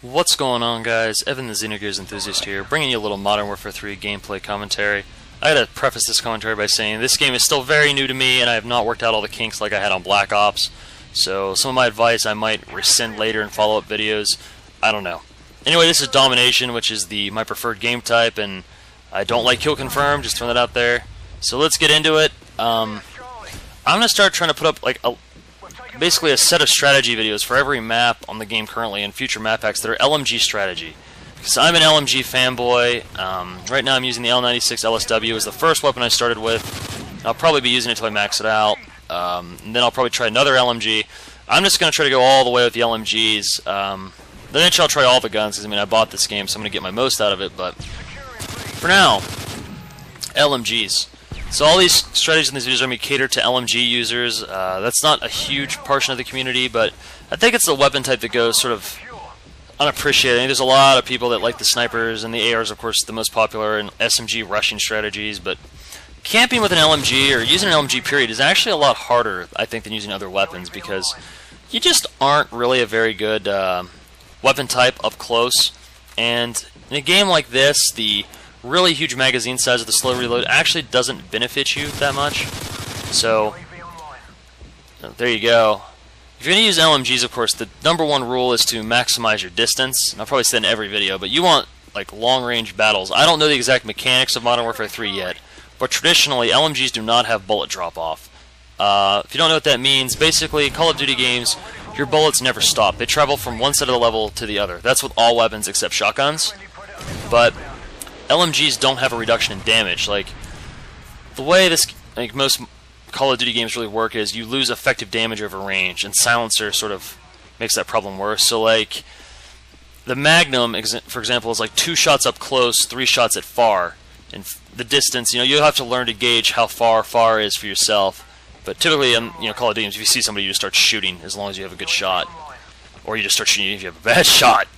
What's going on, guys? Evan the Xenogears enthusiast here, bringing you a little Modern Warfare 3 gameplay commentary. I gotta preface this commentary by saying this game is still very new to me and I have not worked out all the kinks like I had on Black Ops, so some of my advice I might rescind later in follow-up videos. I don't know. Anyway, this is Domination, which is my preferred game type, and I don't like Kill Confirm, just throwing that out there. So let's get into it. I'm gonna start trying to put up like basically a set of strategy videos for every map on the game currently and future map packs that are LMG Strategy. Because I'm an LMG fanboy. Right now I'm using the L96 LSW. It was the first weapon I started with. I'll probably be using it until I max it out. And then I'll probably try another LMG. I'm just going to try to go all the way with the LMGs. Eventually I'll try all the guns, because I bought this game, so I'm going to get my most out of it. But for now, LMGs. So all these strategies in these videos are going to be catered to LMG users. That's not a huge portion of the community, but I think it's a weapon type that goes sort of unappreciated. I mean, there's a lot of people that like the snipers, and the ARs, of course, the most popular, and SMG rushing strategies, but camping with an LMG, or using an LMG period, is actually a lot harder, I think, than using other weapons, because you just aren't really a very good weapon type up close, and in a game like this, the really huge magazine size of the slow reload actually doesn't benefit you that much. So there you go. If you're going to use LMGs, of course, the #1 rule is to maximize your distance. And I'll probably say it in every video, but you want like long-range battles. I don't know the exact mechanics of Modern Warfare 3 yet, but traditionally LMGs do not have bullet drop-off. If you don't know what that means, basically Call of Duty games, your bullets never stop. They travel from one side of the level to the other. That's with all weapons except shotguns. But LMGs don't have a reduction in damage. Like, the way most Call of Duty games really work is you lose effective damage over range, and silencer sort of makes that problem worse. So like, the Magnum, for example, is like 2 shots up close, 3 shots at far. And the distance, you'll have to learn to gauge how far is for yourself. But typically, Call of Duty games, if you see somebody, you just start shooting as long as you have a good shot. Or you just start shooting if you have a bad shot.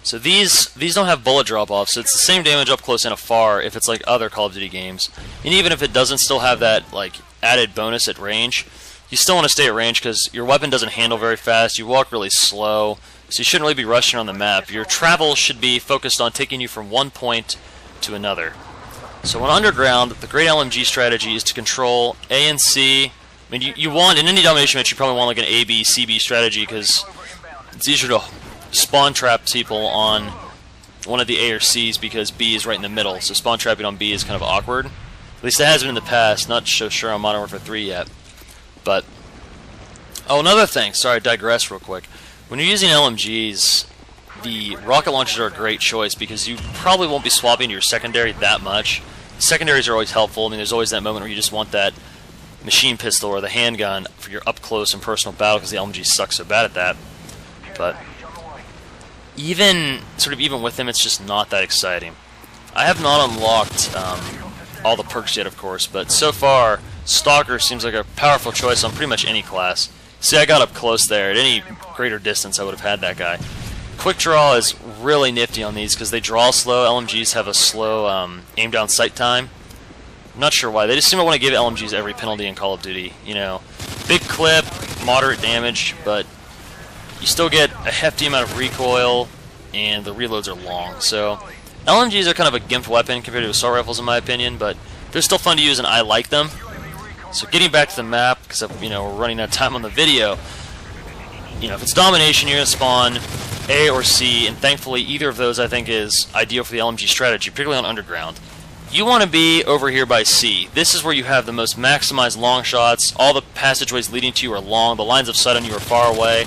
So these don't have bullet drop-off, so it's the same damage up close and afar if it's like other Call of Duty games. And even if it doesn't still have that like added bonus at range, you still want to stay at range because your weapon doesn't handle very fast, you walk really slow, so you shouldn't really be rushing on the map. Your travel should be focused on taking you from one point to another. So on Underground, the great LMG strategy is to control A and C. I mean, you want, in any domination match, you probably want like an A, B, C, B strategy because it's easier to spawn trap people on one of the A or C's because B is right in the middle, so spawn trapping on B is kind of awkward. At least it has been in the past, not so sure on Modern Warfare 3 yet. But, oh, another thing, sorry, I digress real quick. When you're using LMGs, the rocket launchers are a great choice because you probably won't be swapping to your secondary that much. Secondaries are always helpful. I mean, there's always that moment where you just want that machine pistol or the handgun for your up-close and personal battle because the LMG sucks so bad at that. But even with them, it's just not that exciting. I have not unlocked all the perks yet, of course, but so far, Stalker seems like a powerful choice on pretty much any class. See, I got up close there. At any greater distance, I would have had that guy. Quick Draw is really nifty on these because they draw slow. LMGs have a slow aim down sight time. I'm not sure why. They just seem to want to give LMGs every penalty in Call of Duty. Big clip, moderate damage, but you still get a hefty amount of recoil, and the reloads are long. So LMGs are kind of a gimped weapon compared to assault rifles, in my opinion, but they're still fun to use, and I like them. So getting back to the map, because we're running out of time on the video. If it's domination, you're going to spawn A or C, and thankfully either of those I think is ideal for the LMG strategy, particularly on Underground. You want to be over here by C. This is where you have the most maximized long shots. All the passageways leading to you are long. The lines of sight on you are far away.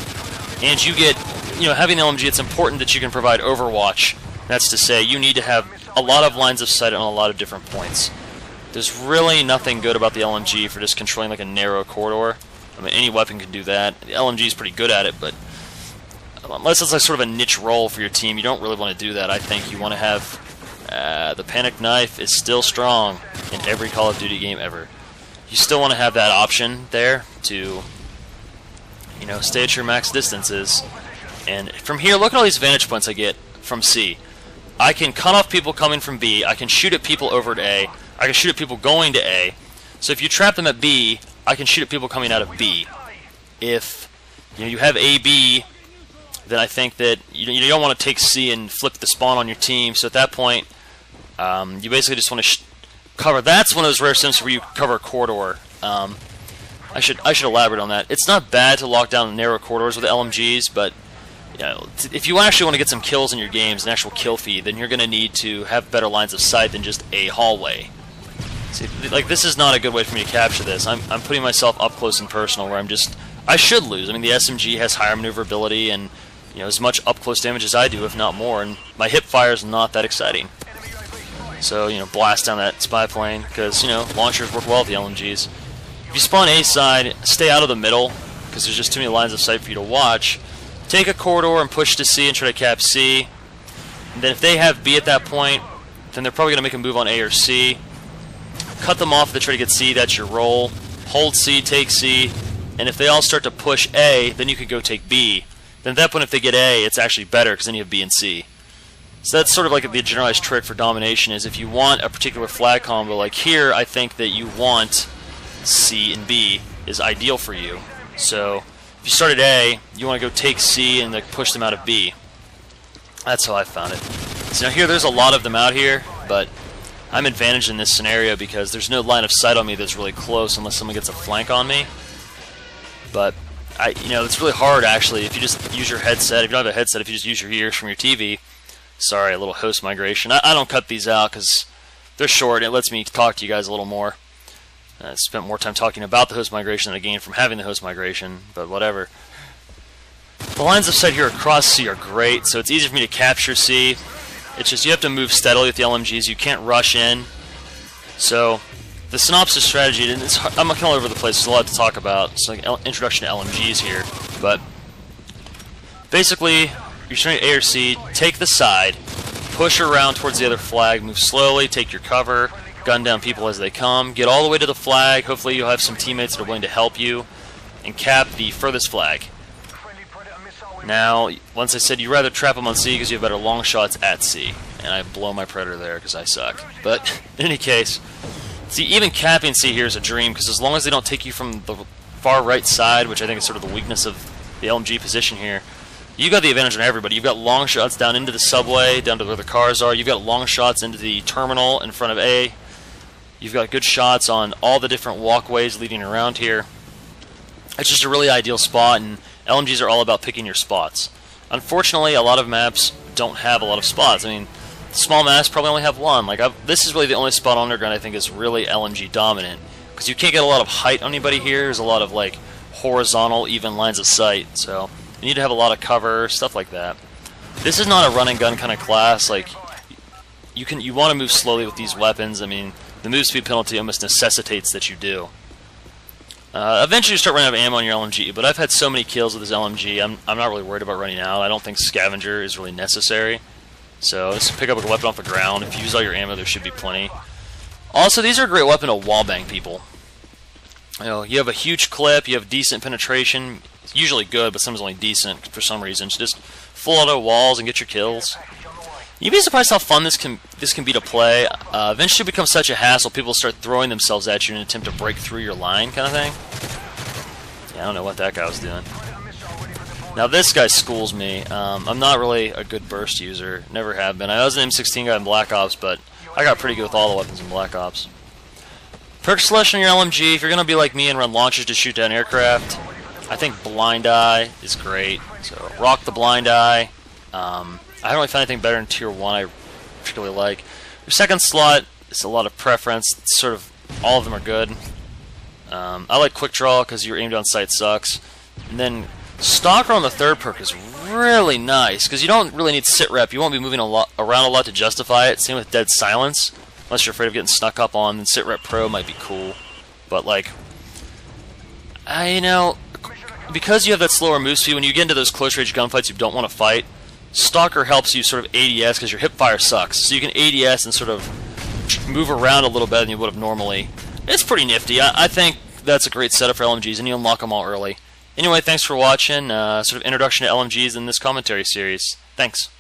And you get, having the LMG, it's important that you can provide overwatch. That's to say, you need to have a lot of lines of sight on a lot of different points. There's really nothing good about the LMG for just controlling like a narrow corridor. I mean, any weapon can do that. The LMG is pretty good at it, but unless it's like sort of a niche role for your team, you don't really want to do that. I think you want to have the panic knife is still strong in every Call of Duty game ever. You still want to have that option there to stay at your max distances. And from here, look at all these vantage points I get from C. I can cut off people coming from B. I can shoot at people over at A. I can shoot at people going to A. So if you trap them at B, I can shoot at people coming out of B. If you have AB then I think that you don't want to take C and flip the spawn on your team. So at that point, you basically just want to cover. That's one of those rare sims where you cover a corridor. I should elaborate on that. It's not bad to lock down narrow corridors with LMGs, but if you actually want to get some kills in your games, an actual kill feed, then you're going to need to have better lines of sight than just a hallway. See, like, this is not a good way for me to capture this. I'm putting myself up close and personal, where I should lose. I mean, the SMG has higher maneuverability and as much up close damage as I do, if not more, and my hip fire is not that exciting. So blast down that spy plane, because launchers work well with the LMGs. If you spawn A side, stay out of the middle, because there's just too many lines of sight for you to watch. Take a corridor and push to C and try to cap C. And then if they have B at that point, then they're probably going to make a move on A or C. Cut them off if they try to get C, that's your role. Hold C, take C, and if they all start to push A, then you could go take B. Then at that point, if they get A, it's actually better, because then you have B and C. So that's sort of like the generalized trick for domination, is if you want a particular flag combo, like here, I think that you want C and B is ideal for you. So if you start at A, you want to go take C and push them out of B. That's how I found it. So now here, there's a lot of them out here, but I'm advantaged in this scenario because there's no line of sight on me that's really close unless someone gets a flank on me. But it's really hard actually if you just use your headset. If you don't have a headset, if you just use your ears from your TV. Sorry, a little host migration. I don't cut these out because they're short and it lets me talk to you guys a little more. I spent more time talking about the host migration than I gained from having the host migration, but whatever. The lines of sight here across C are great, so it's easy for me to capture C. It's just you have to move steadily with the LMGs. You can't rush in. So the synopsis strategy, and I'm kind of all over the place. There's a lot to talk about. It's like introduction to LMGs here, but basically you're starting A or C. Take the side, push around towards the other flag, move slowly, take your cover, gun down people as they come, get all the way to the flag. Hopefully you'll have some teammates that are willing to help you, and cap the furthest flag. Now, once I said you'd rather trap them on C because you have better long shots at C, and I blow my Predator there because I suck. But in any case, see, even capping C here is a dream, because as long as they don't take you from the far right side, which I think is sort of the weakness of the LMG position here, you got the advantage on everybody. You've got long shots down into the subway, down to where the cars are. You've got long shots into the terminal in front of A. You've got good shots on all the different walkways leading around here. It's just a really ideal spot, and LMGs are all about picking your spots. Unfortunately, a lot of maps don't have a lot of spots. I mean, small maps probably only have one. Like, this is really the only spot on Underground I think is really LMG dominant, because you can't get a lot of height on anybody here. There's a lot of like horizontal, even lines of sight, so you need to have a lot of cover, stuff like that. This is not a run and gun kind of class. Like, you want to move slowly with these weapons. I mean, the move speed penalty almost necessitates that you do. Eventually you start running out of ammo on your LMG, but I've had so many kills with this LMG, I'm not really worried about running out. I don't think Scavenger is really necessary. So just pick up a weapon off the ground. If you use all your ammo, there should be plenty. Also, these are a great weapon to wallbang people. You have a huge clip, you have decent penetration. It's usually good, but sometimes only decent for some reason. So just full auto walls and get your kills. You'd be surprised how fun this can be to play. Eventually it becomes such a hassle, people start throwing themselves at you in an attempt to break through your line, kind of thing. Yeah, I don't know what that guy was doing. Now this guy schools me. I'm not really a good burst user, never have been. I was an M16 guy in Black Ops, but I got pretty good with all the weapons in Black Ops. Perk selection on your LMG, if you're going to be like me and run launchers to shoot down aircraft, I think Blind Eye is great. So rock the Blind Eye. I don't really find anything better in Tier 1 I particularly like. Your second slot is a lot of preference. It's sort of all of them are good. I like Quick Draw because your aim down sight sucks. And then Stalker on the third perk is really nice because you don't really need sit rep. You won't be moving around a lot to justify it. Same with Dead Silence. Unless you're afraid of getting snuck up on, then sit rep pro might be cool. But like, because you have that slower move speed, when you get into those close range gunfights you don't want to fight, Stalker helps you sort of ADS because your hip fire sucks. So you can ADS and sort of move around a little better than you would have normally. It's pretty nifty. I think that's a great setup for LMGs, and you unlock them all early. Anyway, thanks for watching. Sort of introduction to LMGs in this commentary series. Thanks.